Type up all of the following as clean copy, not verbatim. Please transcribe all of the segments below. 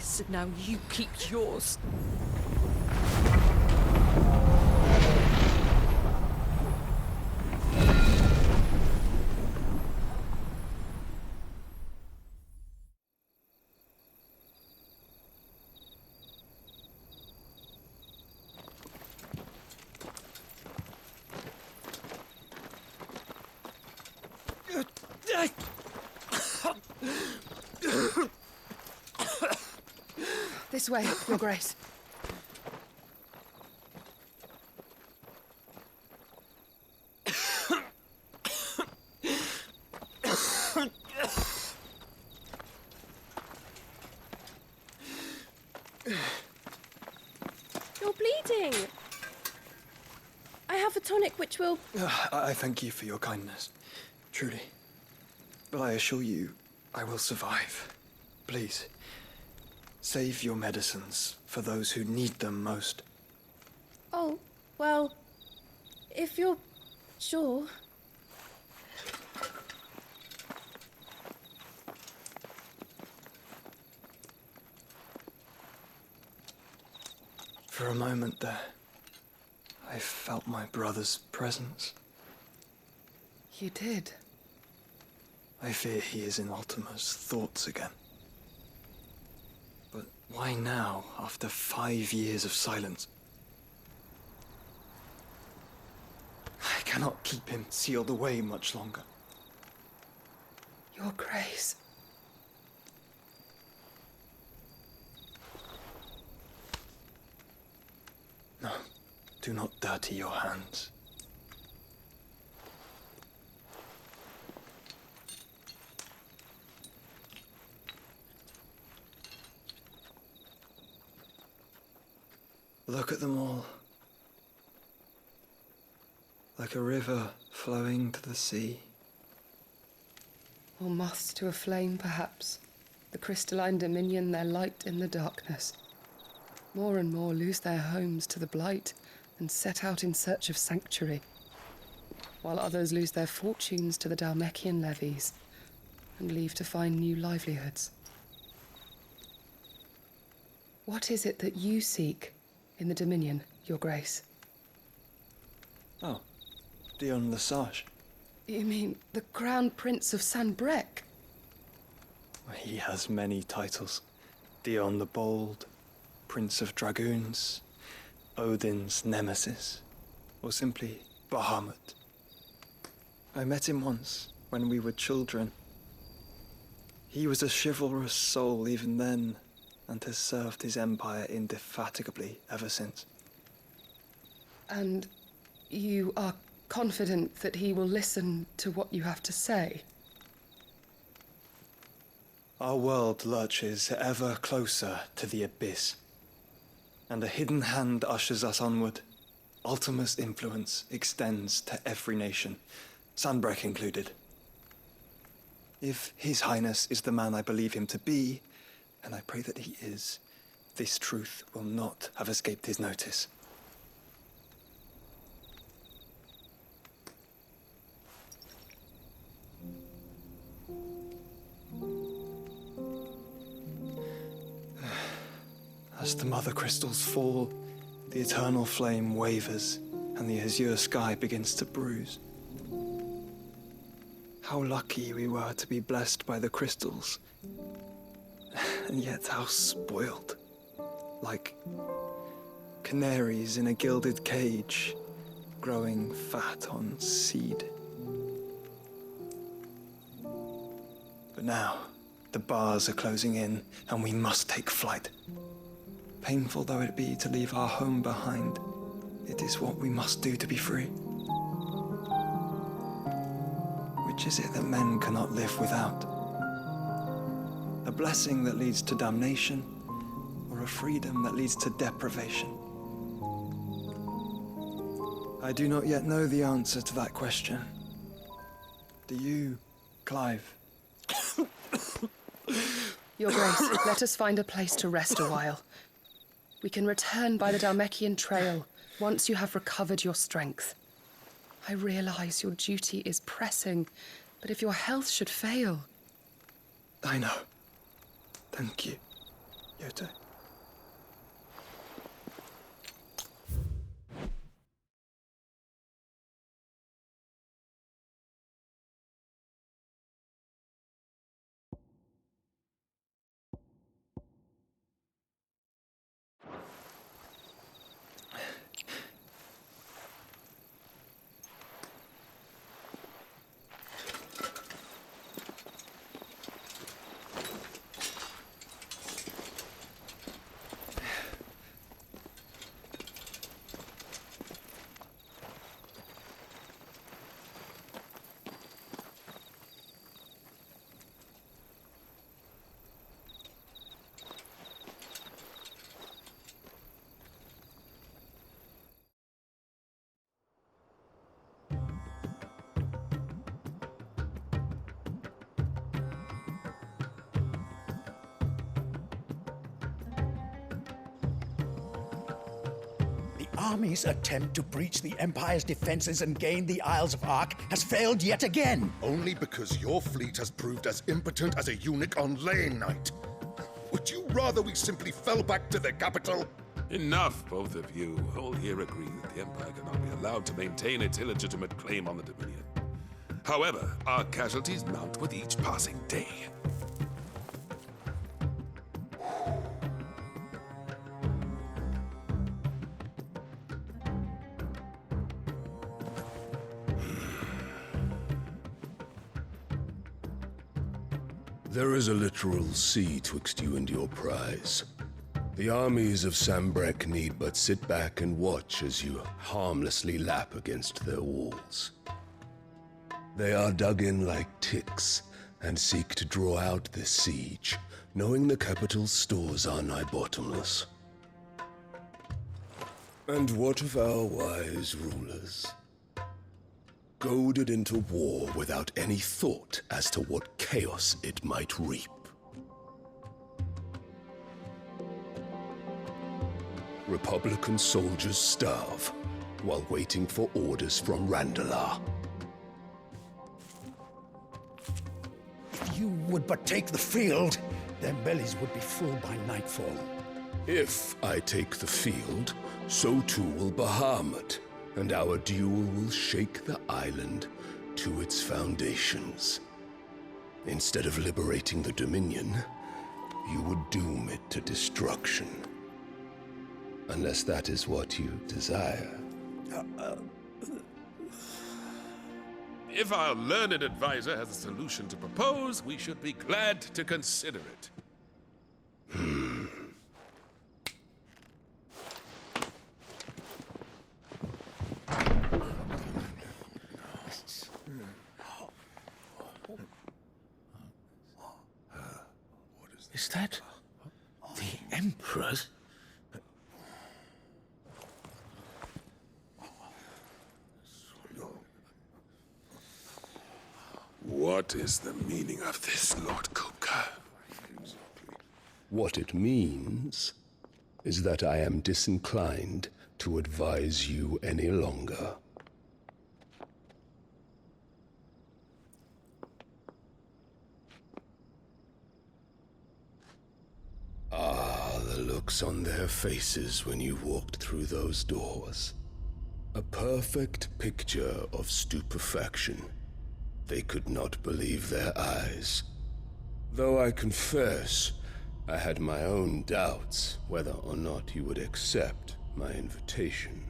Yes, and now you keep yours. This way, Your Grace. You're bleeding. I have a tonic which will... I thank you for your kindness, truly. But I assure you, I will survive. Please, save your medicines for those who need them most. Oh, well, if you're sure... For a moment there, I felt my brother's presence. You did? I fear he is in Ultima's thoughts again. But why now, after 5 years of silence? I cannot keep him sealed away much longer. Your Grace. No, do not dirty your hands. Look at them all. Like a river flowing to the sea. Or moths to a flame, perhaps. The crystalline dominion their light in the darkness. More and more lose their homes to the blight and set out in search of sanctuary, while others lose their fortunes to the Dhalmekian levies and leave to find new livelihoods. What is it that you seek in the Dominion, Your Grace? Oh, Dion Lesage. You mean the Crown Prince of Sanbrec? He has many titles. Dion the Bold, Prince of Dragoons, Odin's Nemesis, or simply Bahamut. I met him once, when we were children. He was a chivalrous soul even then, and has served his empire indefatigably ever since. And you are confident that he will listen to what you have to say? Our world lurches ever closer to the abyss, and a hidden hand ushers us onward. Ultima's influence extends to every nation, Sanbrec included. If His Highness is the man I believe him to be, and I pray that he is, this truth will not have escaped his notice. As the mother crystals fall, the eternal flame wavers, and the azure sky begins to bruise. How lucky we were to be blessed by the crystals, and yet how spoiled. Like canaries in a gilded cage, growing fat on seed. But now, the bars are closing in, and we must take flight. Painful though it be to leave our home behind, it is what we must do to be free. Which is it that men cannot live without? A blessing that leads to damnation, or a freedom that leads to deprivation? I do not yet know the answer to that question. Do you, Clive? Your Grace, let us find a place to rest a while. We can return by the Dhalmekian trail once you have recovered your strength. I realize your duty is pressing, but if your health should fail... I know. Thank you. Yote. The army's attempt to breach the Empire's defenses and gain the Isles of Ark has failed yet again. Only because your fleet has proved as impotent as a eunuch on Lane Night. Would you rather we simply fell back to the capital? Enough, both of you. All here agree that the Empire cannot be allowed to maintain its illegitimate claim on the Dominion. However, our casualties mount with each passing day. There is a literal sea twixt you and your prize. The armies of Sambrek need but sit back and watch as you harmlessly lap against their walls. They are dug in like ticks and seek to draw out this siege, knowing the capital's stores are nigh bottomless. And what of our wise rulers? Goaded into war without any thought as to what chaos it might reap. Republican soldiers starve while waiting for orders from Randalar. If you would but take the field, their bellies would be full by nightfall. If I take the field, so too will Bahamut, and our duel will shake the island to its foundations. Instead of liberating the Dominion, you would doom it to destruction. Unless that is what you desire. If our learned advisor has a solution to propose, we should be glad to consider it. Is that the Emperor's? What is the meaning of this, Lord Kupka? What it means is that I am disinclined to advise you any longer. Ah, the looks on their faces when you walked through those doors. A perfect picture of stupefaction. They could not believe their eyes. Though I confess, I had my own doubts whether or not you would accept my invitation.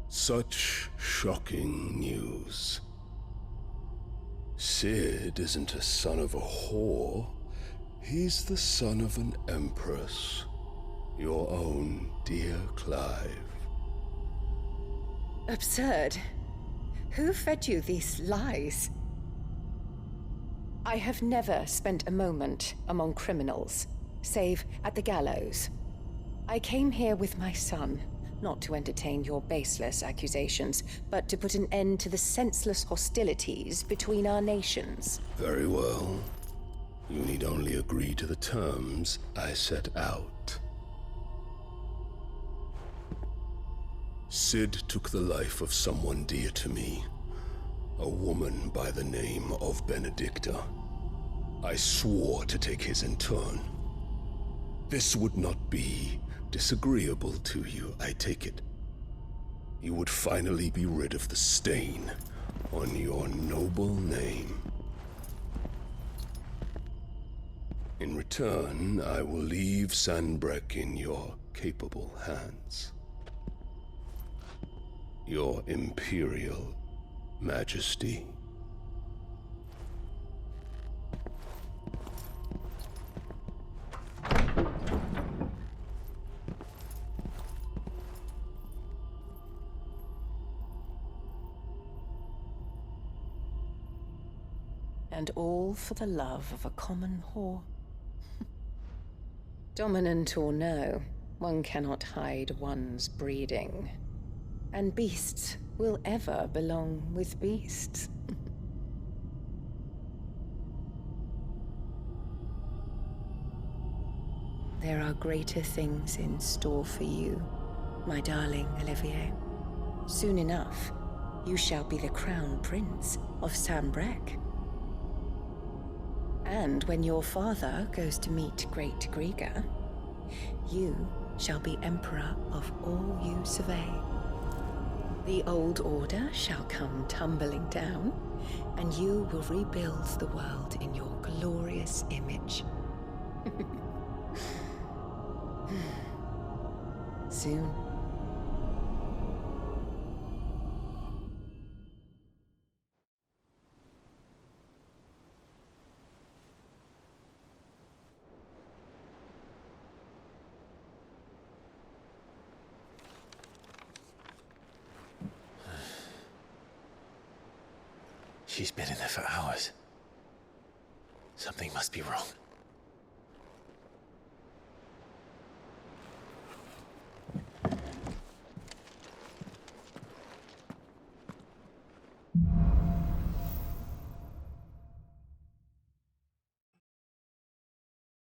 Such shocking news. Sid isn't a son of a whore. He's the son of an empress. Your own dear Clive. Absurd. Who fed you these lies? I have never spent a moment among criminals, save at the gallows. I came here with my son, not to entertain your baseless accusations, but to put an end to the senseless hostilities between our nations. Very well. You need only agree to the terms I set out. Sid took the life of someone dear to me, a woman by the name of Benedicta. I swore to take his in turn. This would not be disagreeable to you, I take it. You would finally be rid of the stain on your noble name. In return, I will leave Sanbreque in your capable hands. Your Imperial Majesty. And all for the love of a common whore. Dominant or no, one cannot hide one's breeding. And beasts will ever belong with beasts. There are greater things in store for you, my darling Olivier. Soon enough, you shall be the crown prince of Sanbreque. And when your father goes to meet Great Griga, you shall be emperor of all you survey. The old order shall come tumbling down, and you will rebuild the world in your glorious image. Soon. She's been in there for hours. Something must be wrong.